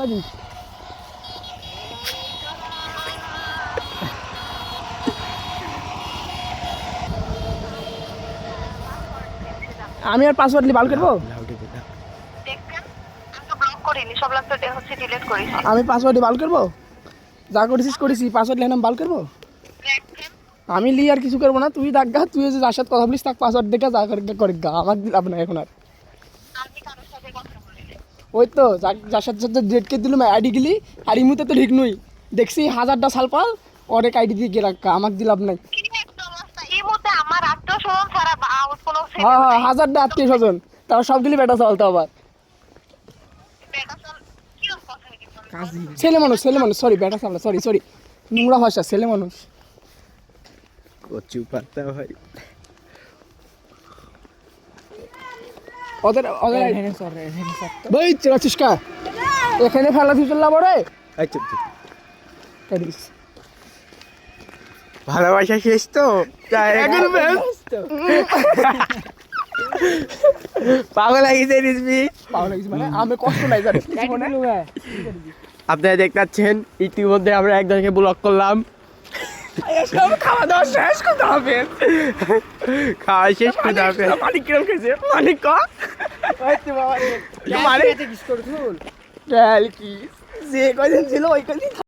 আমি আর পাসওয়ার্ড বাল করবো? আমি পাসওয়ার্ড বাল করবো? যা করেছিস করেছি, পাসওয়ার্ড লিখলাম বাল করবো? আমি লি আর কিছু করবো না, তুই দেখ গা, তুই যে যার সাথে কথা বলিস তাকে পাসওয়ার্ড দেখে যা করে গা, আমার দিলাম না এখন আর। ওই তো যার সাথে সাথে ডেটকে দিলাম আইডি গেলি, আর ইমুতে তো ঠিক নই, দেখছি 1000টা সাল পাল অনেক আইডি দিয়ে গেলাম, আমাকে দিলাম নাই। হ্যাঁ হ্যাঁ 1000টা আত্মীয় স্বজন, তাও সবগুলি বেটা চলতো আবার। ছেলে মানুষ সরি, বেটা চাল সরি সরি, নোংরা ভাষা, ছেলে মানুষ। কচু পাতা ভাই, ওদের ভাই চেরাছিস কা এখানে ফেলা তুই চললাম রে। ভালোবাসা শেষ তো পাগল লাগিয়েছে রিজবি, পাগল লাগিস মানে আমি কষ্ট নাই জানিস। আপনারা দেখতে পাচ্ছেন ইতিমধ্যে আমরা একজনকে ব্লক করলাম। খাওয়া দাওয়া শেষ করতে হবে, খাওয়া শেষ করতে হবে। মালিক কিরম খেয়েছে মালিক ক মানে যে কদিন ছিল ওই কদিন